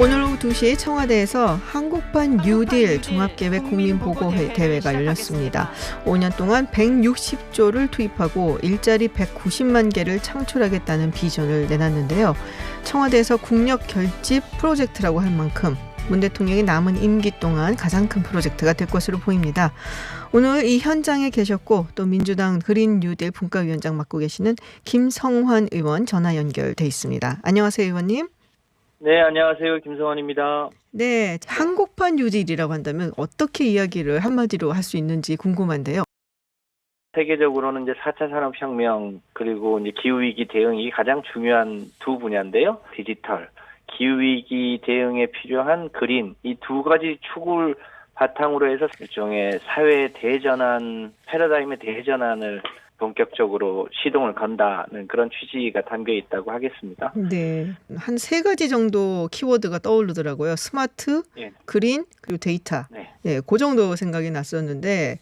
오늘 오후 2시 청와대에서 한국판 뉴딜 종합계획 국민보고회 대회가 열렸습니다. 5년 동안 160조를 투입하고 일자리 190만 개를 창출하겠다는 비전을 내놨는데요. 청와대에서 국력 결집 프로젝트라고 할 만큼 문 대통령이 남은 임기 동안 가장 큰 프로젝트가 될 것으로 보입니다. 오늘 이 현장에 계셨고 또 민주당 그린 뉴딜 분과위원장 맡고 계시는 김성환 의원 전화 연결돼 있습니다. 안녕하세요, 의원님. 네, 안녕하세요. 김성환입니다. 네, 한국판 뉴딜이라고 한다면 어떻게 이야기를 한마디로 할 수 있는지 궁금한데요. 세계적으로는 이제 4차 산업혁명 그리고 이제 기후위기 대응이 가장 중요한 두 분야인데요. 디지털, 기후위기 대응에 필요한 그린, 이 두 가지 축을 바탕으로 해서 일종의 사회 대전환, 패러다임의 대전환을 본격적으로 시동을 건다는 그런 취지가 담겨 있다고 하겠습니다. 네, 한 3가지 정도 키워드가 떠오르더라고요. 스마트, 예. 그린, 그리고 데이터. 네. 네, 그 정도 생각이 났었는데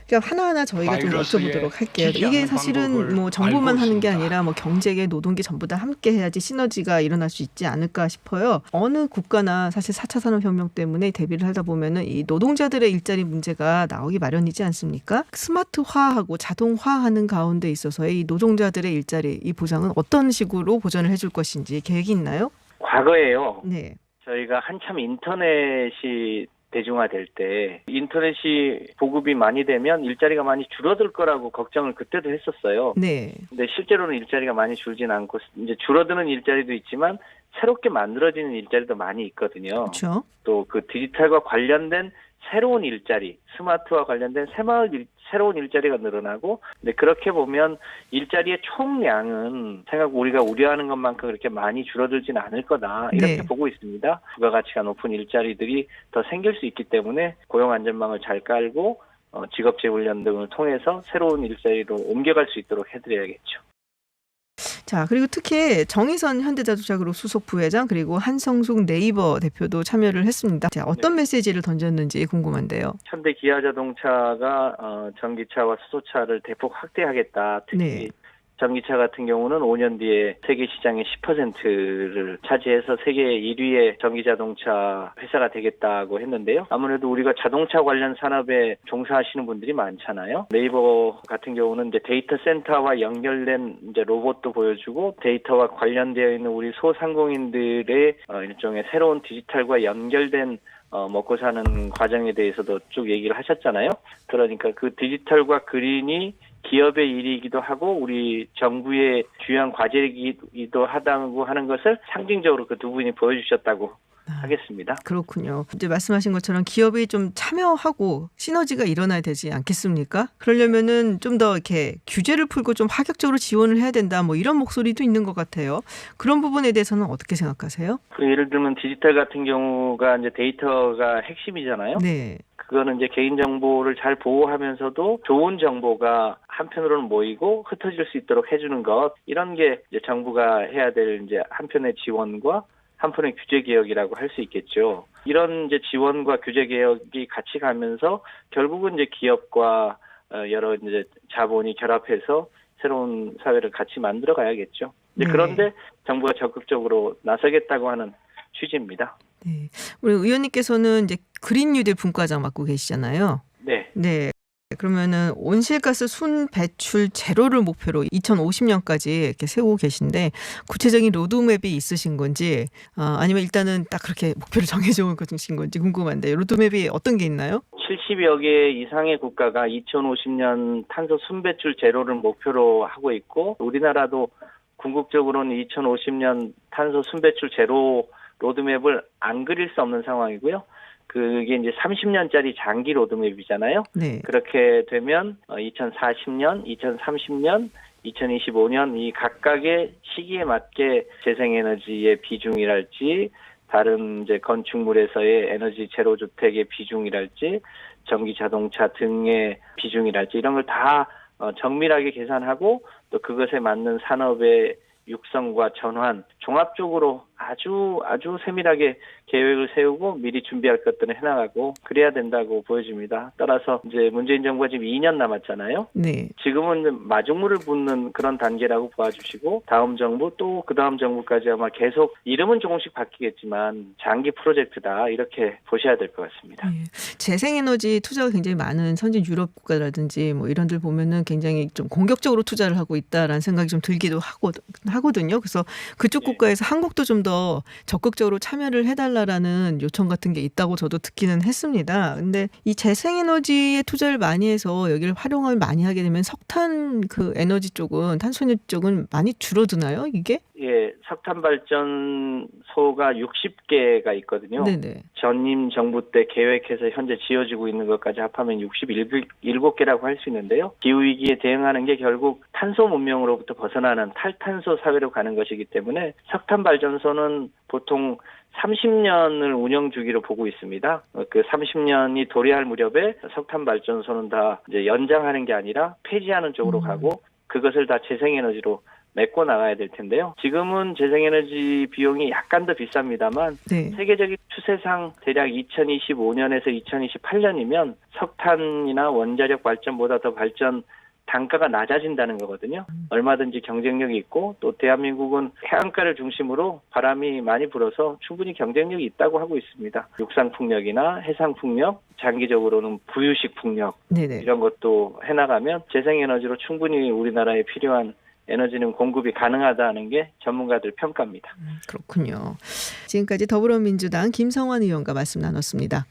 그냥 하나하나 저희가 좀 여쭤보도록 할게요. 이게 사실은 뭐 정부만 하는 게 아니라 뭐 경제계, 노동계 전부 다 함께 해야지 시너지가 일어날 수 있지 않을까 싶어요. 어느 국가나 사실 4차 산업혁명 때문에 대비를 하다 보면은 이 노동자들의 일자리 문제가 나오기 마련이지 않습니까? 스마트화하고 자동화하는 가운데 있어서의 이 노동자들의 일자리, 이 보장은 어떤 식으로 보전을 해줄 것인지 계획이 있나요? 과거에요. 네. 저희가 한참 인터넷이 대중화될 때 인터넷이 보급이 많이 되면 일자리가 많이 줄어들 거라고 걱정을 그때도 했었어요. 네. 근데 실제로는 일자리가 많이 줄진 않고 이제 줄어드는 일자리도 있지만 새롭게 만들어지는 일자리도 많이 있거든요. 그렇죠. 또 그 디지털과 관련된 새로운 일자리, 스마트와 관련된 새로운 일자리가 늘어나고, 근데 그렇게 보면 일자리의 총량은 우리가 우려하는 것만큼 그렇게 많이 줄어들지는 않을 거다, 이렇게 네. 보고 있습니다. 부가가치가 높은 일자리들이 더 생길 수 있기 때문에 고용 안전망을 잘 깔고 직업 재훈련 등을 통해서 새로운 일자리로 옮겨갈 수 있도록 해드려야겠죠. 자, 그리고 특히 정의선 현대자동차 그룹 수석 부회장 그리고 한성숙 네이버 대표도 참여를 했습니다. 자, 어떤 메시지를 던졌는지 궁금한데요. 현대 기아자동차가 전기차와 수소차를 대폭 확대하겠다. 특히 네. 전기차 같은 경우는 5년 뒤에 세계 시장의 10%를 차지해서 세계 1위의 전기자동차 회사가 되겠다고 했는데요. 아무래도 우리가 자동차 관련 산업에 종사하시는 분들이 많잖아요. 네이버 같은 경우는 이제 데이터 센터와 연결된 이제 로봇도 보여주고 데이터와 관련되어 있는 우리 소상공인들의 일종의 새로운 디지털과 연결된 먹고 사는 과정에 대해서도 쭉 얘기를 하셨잖아요. 그러니까 그 디지털과 그린이 기업의 일이기도 하고 우리 정부의 주요한 과제이기도 하다고 하는 것을 상징적으로 그 두 분이 보여주셨다고 하겠습니다. 그렇군요. 이제 말씀하신 것처럼 기업이 좀 참여하고 시너지가 일어나야 되지 않겠습니까? 그러려면은 좀 더 이렇게 규제를 풀고 좀 파격적으로 지원을 해야 된다, 뭐 이런 목소리도 있는 것 같아요. 그런 부분에 대해서는 어떻게 생각하세요? 예를 들면 디지털 같은 경우가 이제 데이터가 핵심이잖아요. 네. 그거는 이제 개인정보를 잘 보호하면서도 좋은 정보가 한편으로는 모이고 흩어질 수 있도록 해주는 것, 이런 게 이제 정부가 해야 될 이제 한편의 지원과 한편의 규제 개혁이라고 할 수 있겠죠. 이런 이제 지원과 규제 개혁이 같이 가면서 결국은 이제 기업과 여러 이제 자본이 결합해서 새로운 사회를 같이 만들어 가야겠죠. 네. 그런데 정부가 적극적으로 나서겠다고 하는 취지입니다. 네. 우리 의원님께서는 이제 그린 뉴딜 분과장 맡고 계시잖아요. 네. 네. 그러면은 온실가스 순 배출 제로를 목표로 2050년까지 이렇게 세우고 계신데 구체적인 로드맵이 있으신 건지 아니면 일단은 딱 그렇게 목표를 정해져 계신 건지 궁금한데 로드맵이 어떤 게 있나요? 70여 개 이상의 국가가 2050년 탄소 순배출 제로를 목표로 하고 있고 우리나라도 궁극적으로는 2050년 탄소 순배출 제로 로드맵을 안 그릴 수 없는 상황이고요. 그게 이제 30년짜리 장기 로드맵이잖아요. 네. 그렇게 되면 2040년, 2030년, 2025년 이 각각의 시기에 맞게 재생에너지의 비중이랄지 다른 이제 건축물에서의 에너지 제로 주택의 비중이랄지 전기 자동차 등의 비중이랄지 이런 걸 다 정밀하게 계산하고 또 그것에 맞는 산업의 육성과 전환 종합적으로 아주 세밀하게 계획을 세우고 미리 준비할 것들은 해나가고 그래야 된다고 보여집니다. 따라서 이제 문재인 정부가 지금 2년 남았잖아요. 네. 지금은 마중물을 붓는 그런 단계라고 봐주시고 다음 정부 또 그 다음 정부까지 아마 계속 이름은 조금씩 바뀌겠지만 장기 프로젝트다 이렇게 보셔야 될 것 같습니다. 예. 재생에너지 투자가 굉장히 많은 선진 유럽 국가라든지 뭐 이런 데 보면은 굉장히 좀 공격적으로 투자를 하고 있다라는 생각이 좀 들기도 하거든요. 그래서 그쪽 국가에서 한국도 좀 더 적극적으로 참여를 해달라라는 요청 같은 게 있다고 저도 듣기는 했습니다. 근데 이 재생에너지에 투자를 많이 해서 여기를 활용을 많이 하게 되면 석탄 그 에너지 쪽은 탄소에너지 쪽은 많이 줄어드나요, 이게? 예, 석탄 발전소가 60개가 있거든요. 네네. 전임 정부 때 계획해서 현재 지어지고 있는 것까지 합하면 67개라고 할 수 있는데요. 기후위기에 대응하는 게 결국 탄소 문명으로부터 벗어나는 탈탄소 사회로 가는 것이기 때문에 석탄 발전소는 보통 30년을 운영 주기로 보고 있습니다. 그 30년이 도래할 무렵에 석탄 발전소는 다 이제 연장하는 게 아니라 폐지하는 쪽으로 가고 그것을 다 재생에너지로 메꿔 나가야 될 텐데요. 지금은 재생에너지 비용이 약간 더 비쌉니다만 네. 세계적인 추세상 대략 2025년에서 2028년이면 석탄이나 원자력 발전보다 더 발전 단가가 낮아진다는 거거든요. 얼마든지 경쟁력이 있고 또 대한민국은 해안가를 중심으로 바람이 많이 불어서 충분히 경쟁력이 있다고 하고 있습니다. 육상풍력이나 해상풍력, 장기적으로는 부유식 풍력 네네. 이런 것도 해나가면 재생에너지로 충분히 우리나라에 필요한 에너지는 공급이 가능하다는 게 전문가들 평가입니다. 그렇군요. 지금까지 더불어민주당 김성환 의원과 말씀 나눴습니다.